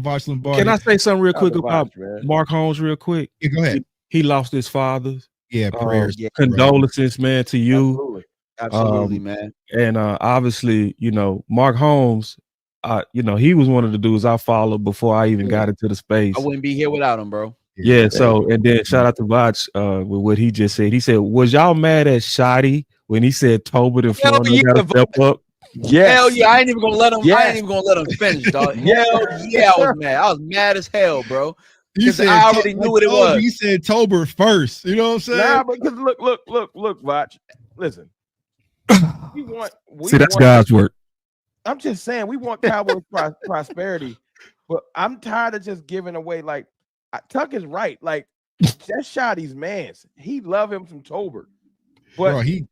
Voch Lombardi. Can I say something real quick about Mark Holmes real quick? Yeah, go ahead. He lost his father. Yeah, prayers. Condolences, man, to you. Absolutely, man. And obviously, Mark Holmes, he was one of the dudes I followed before I even got into the space. I wouldn't be here without him, bro. Yeah, so, and then shout out to Voch with what he just said. He said, was y'all mad at Schotty when he said Tolbert and Florida got to step up? Yes. Hell yeah, I ain't even gonna let him. I ain't even gonna let him finish, dog. Hell yeah, I was mad. I was mad as hell, bro. Because I already knew what it was. He said Tolbert first. You know what I'm saying? Nah, because look, Voch. Listen. See, that's God's work. I'm just saying we want Cowboys prosperity, but I'm tired of just giving away. Like Tuck is right. Like that's Schotty's man's. He love him from Tolbert, but bro, they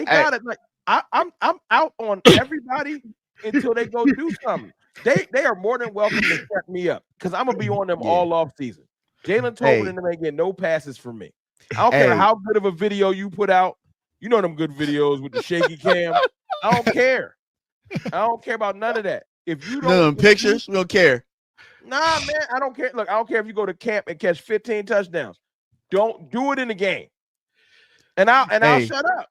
got it. Like I'm out on everybody until they go do something. They are more than welcome to set me up because I'm gonna be on them all off season. Jalen Tolbert and them ain't getting no passes from me. I don't care how good of a video you put out. You know them good videos with the shaky cam. I don't care. I don't care about none of that. If you don't pictures, we don't care. Nah, man, I don't care. Look, I don't care if you go to camp and catch 15 touchdowns. Don't do it in the game. And I'll shut up.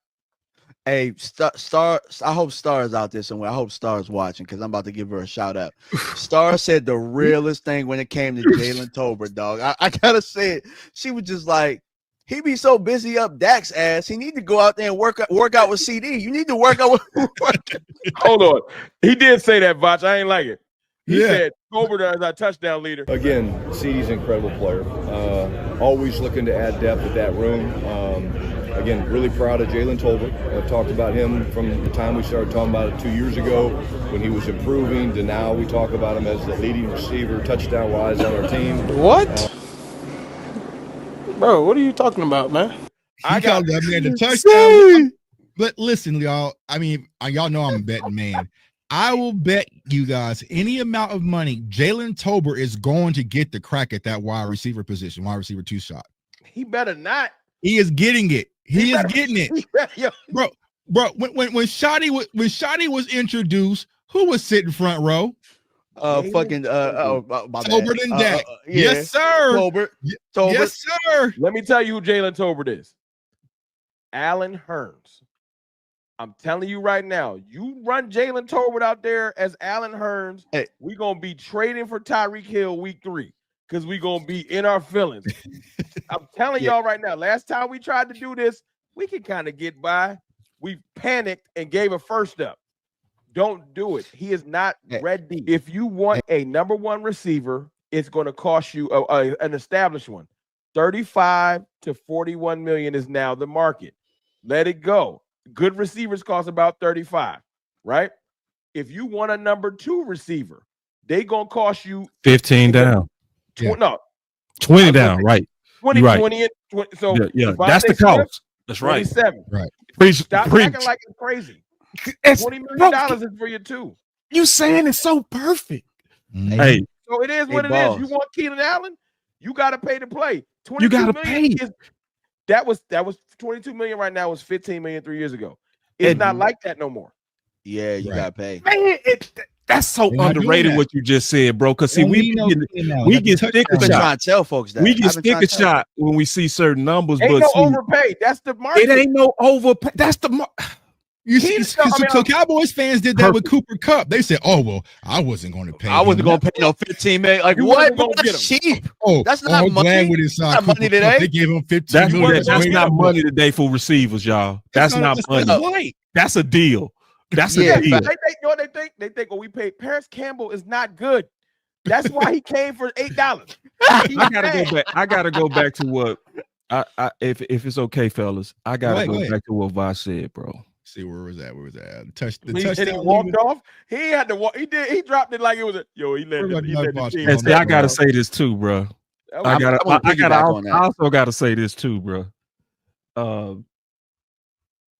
Hey, Star, I hope Star is out there somewhere. I hope Star is watching because I'm about to give her a shout out. Star said the realest thing when it came to Jalen Tolbert, dog. I gotta say it. She was just like, he be so busy up Dak's ass. He need to go out there and work out with CD. You need to work out with. Hold on. He did say that, Voch. I ain't like it. He said Tolbert is our touchdown leader. Again, CD's an incredible player. Always looking to add depth at that room. Again, really proud of Jalen Tolbert. I've talked about him from the time we started talking about it 2 years ago when he was improving to now we talk about him as the leading receiver touchdown-wise on our team. What? Bro, what are you talking about, man? I called that man the touchdown. But listen, y'all. I mean, y'all know I'm a betting man. I will bet you guys any amount of money Jalen Tolbert is going to get the crack at that wide receiver position, wide receiver 2 shot. He better not. He is getting it. He is getting it. Bro, when Schotty was introduced, who was sitting front row? Fucking Tolbert and Dak. Yes, sir. Tolbert. Yes, sir. Let me tell you who Jalen Tolbert is. Allen Hurns. I'm telling you right now, you run Jalen Tolbert out there as Allen Hurns, we're gonna be trading for Tyreek Hill week 3 because we're gonna be in our feelings. I'm telling y'all right now, last time we tried to do this, we can kind of get by. We panicked and gave a first up. Don't do it. He is not ready. If you want a number 1 receiver, it's going to cost you an established one. 35 to 41 million is now the market. Let it go. Good receivers cost about 35, right? If you want a number 2 receiver, they going to cost you 15 down. 20 down, right? 20, right. 20, 20. So that's the cost. That's right. 27. Right. Stop acting like it's crazy. $20 million is for you too. You saying it's so perfect. Mm-hmm. Hey, so it is what it is. You want Keenan Allen, you got to pay to play. 22 you got to million pay. That was 22 million. Right now was 15 million 3 years ago. It's not like that no more. Yeah, you got to pay. Man, that's so underrated what you just said, bro. Because see, we get sticker shot. Trying to tell folks that we get sticker shot when we see certain numbers. Ain't but no overpay. That's the market. It ain't no overpay. That's the You see, so Cowboys fans did that with Cooper Kupp. They said, "Oh well, I wasn't going to pay. I wasn't going to pay no 15 million. Like what? That's cheap. Oh, that's not money. With his not money today. They gave him 15 million. That's not money today for receivers, y'all. That's not money. That's a deal. That's a deal. They think when we pay Paris Campbell is not good. That's why he came for $8. I gotta go back to what if it's okay, fellas. I gotta go back to what Voch said, bro. See where was that? He walked off. He had to walk. He dropped it like it was he let the team. And see, I gotta say this too, bro. I also gotta say this too, bro.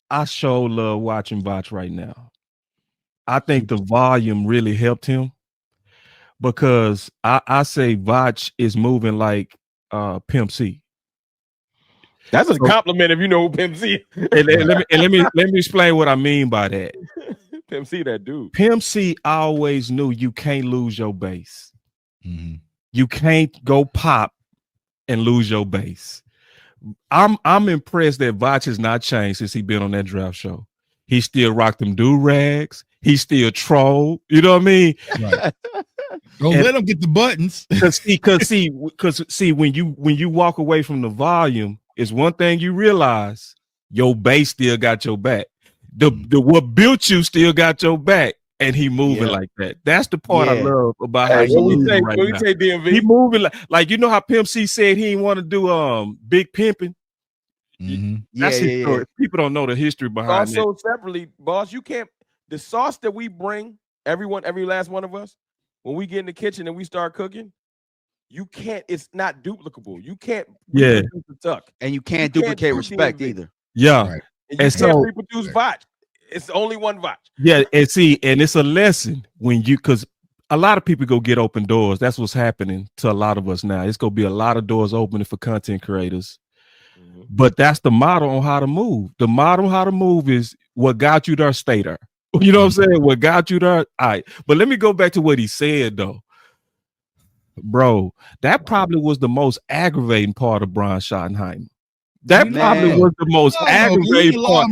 I sure love watching Voch right now. I think the volume really helped him because I say Voch is moving like Pimp C. That's a compliment if you know who Pimp C is. And let me explain what I mean by that. Pimp C, that dude. Pimp C always knew you can't lose your base. Mm-hmm. You can't go pop and lose your base. I'm impressed that Voch has not changed since he been on that draft show. He still rocked them do-rags. He still troll. You know what I mean? Right. Don't let him get the buttons. Because see, when you walk away from the volume, it's one thing you realize your base still got your back. The what built you still got your back, and he moving like that. That's the part I love about how he moving right now. DMV? He moving like you know how Pimp C said he didn't want to do big pimping. Mm-hmm. That's his story. People don't know the history behind it. Also, separately, boss, you can't. The sauce that we bring, every last one of us, when we get in the kitchen and we start cooking, you can't. It's not duplicable. You can't. Yeah. And you can't duplicate respect either. Yeah. Right. And you can't reproduce Voch. It's only one Voch. Yeah, and it's a lesson because a lot of people go get open doors. That's what's happening to a lot of us now. It's gonna be a lot of doors opening for content creators. Mm-hmm. But that's the model on how to move. The model on how to move is what got you there, stay there. You know what I'm saying? What got you there? All right. But let me go back to what he said though. Bro, that probably was the most aggravating part of Brian Schottenheimer. That probably was the most aggravating part.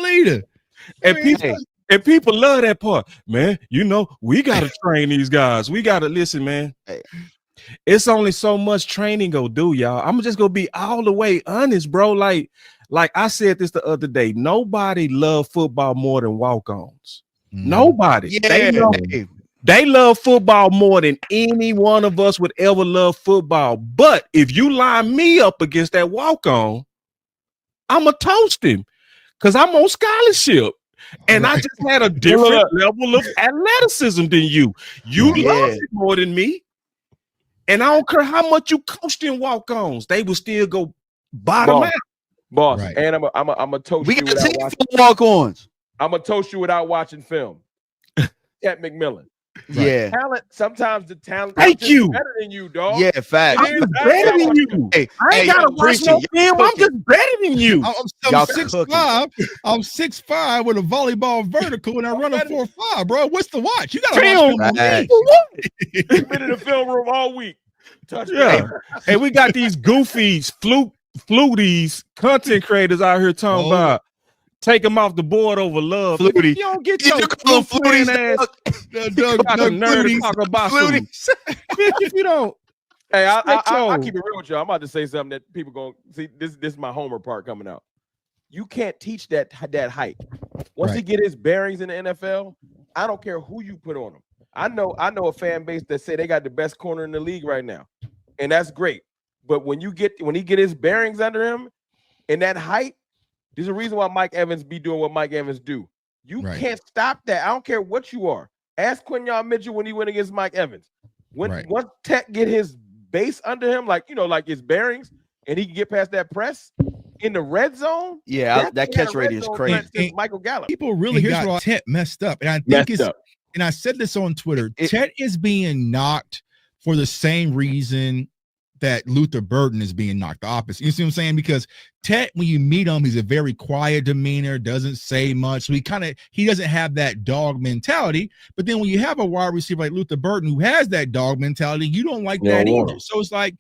Leader. And people love that part. Man, you know, we got to train these guys. We got to listen, man. It's only so much training go do, y'all. I'm just going to be all the way honest, bro. Like I said this the other day. Nobody love football more than walk-ons. Nobody. Yeah. They love football more than any one of us would ever love football. But if you line me up against that walk-on, I'm going to toast him because I'm on scholarship. And I just had a different level of athleticism than you. You love it more than me. And I don't care how much you coached in walk-ons. They will still go bottom out. Boss, and I'm going to toast you without watching walk-ons. I'm going to toast you without watching film. Cat McMillan. Yeah, talent. Sometimes the talent is better than you, dog. Yeah, fact. I'm just better than you. Hey, I ain't gotta watch no film. I'm just better than you. I'm 6'5". I'm 6'5" with a volleyball vertical, and I run a 4.5, bro. What's the watch? You gotta watch film. You've been in the film room all week. And we got these goofies, fluties, content creators out here talking about. Take them off the board over love. Flutie. You don't get your fluties ass. Nerd talk about fluties. If you don't, hey, I'll keep it real with you. I'm about to say something that people gonna see. This is my homer part coming out. You can't teach that height. Once he get his bearings in the NFL, I don't care who you put on him. I know a fan base that say they got the best corner in the league right now, and that's great. But when he get his bearings under him, and that height. There's a reason why Mike Evans be doing what Mike Evans do. You can't stop that. I don't care what you are. Ask Quinyon Mitchell when he went against Mike Evans. Once Tech get his base under him, like his bearings, and he can get past that press in the red zone. Yeah, that catch rate is crazy. Michael Gallup. People really got Tech messed up, and I think and I said this on Twitter. Tech is being knocked for the same reason that Luther Burden is being knocked, the opposite. You see what I'm saying? Because Ted, when you meet him, he's a very quiet demeanor, doesn't say much. So he doesn't have that dog mentality. But then when you have a wide receiver like Luther Burden who has that dog mentality, you don't like that either. So it's like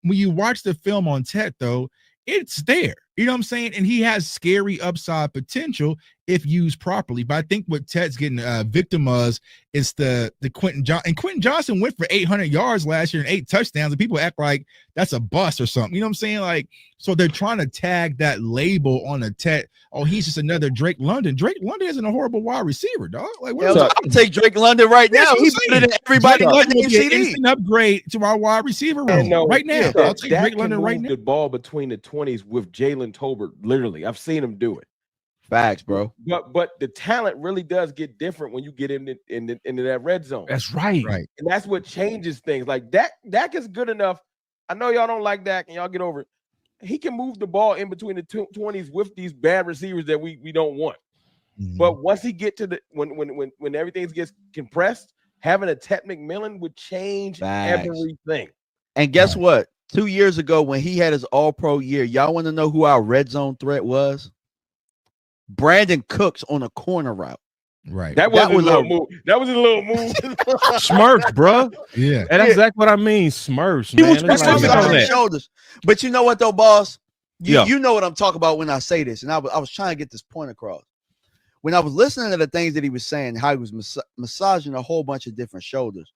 when you watch the film on Ted, though, it's there. You know what I'm saying? And he has scary upside potential if used properly. But I think what Ted's getting victimized is the Quentin Johnson. And Quentin Johnson went for 800 yards last year and 8 touchdowns, and people act like that's a bust or something. You know what I'm saying? Like, so they're trying to tag that label on a Ted. Oh, he's just another Drake London. Drake London isn't a horrible wide receiver, dog. Like, I'll take Drake London right now. He's better than everybody. Instant upgrade to our wide receiver room right now. I'll take Drake London right now. The ball between the 20s with Jalen Tolbert. Literally, I've seen him do it. Facts, bro. But the talent really does get different when you get into that red zone. That's right. Right. And that's what changes things. Like Dak is good enough. I know y'all don't like Dak and y'all get over it. He can move the ball in between the 20s with these bad receivers that we don't want. Mm-hmm. But once he get to the when everything gets compressed, having a Ted McMillan would change everything. And guess what? 2 years ago when he had his all-pro year, y'all want to know who our red zone threat was? Brandon Cooks on a corner route. Right. That was a little move. That was a little move. Smurfs, bro. Yeah. And that's exactly what I mean. Smurfs, man. That's like shoulders. But you know what though, boss? You know what I'm talking about when I say this, and I was trying to get this point across. When I was listening to the things that he was saying, how he was massaging a whole bunch of different shoulders.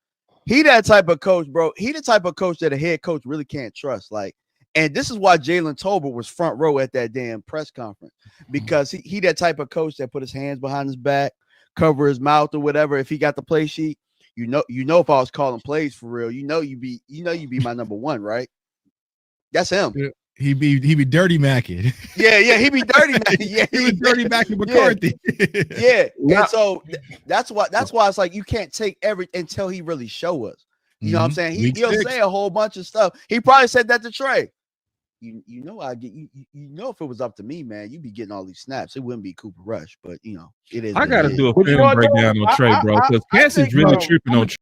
He that type of coach, bro. He the type of coach that a head coach really can't trust. Like, and this is why Jalen Tolbert was front row at that damn press conference, because he that type of coach that put his hands behind his back, cover his mouth or whatever. If he got the play sheet, you know, if I was calling plays for real, you be my number one, right? That's him. Yeah. He be dirty macking. Yeah, he be dirty macking. Yeah, he was dirty macking McCarthy. Yeah. And so that's why it's like you can't take everything until he really show us. You know what I'm saying? He'll say a whole bunch of stuff. He probably said that to Trey. You know, if it was up to me, man, you'd be getting all these snaps. It wouldn't be Cooper Rush, but you know, it is. I gotta do a film breakdown on Trey, bro, because Cassie's really tripping on Trey.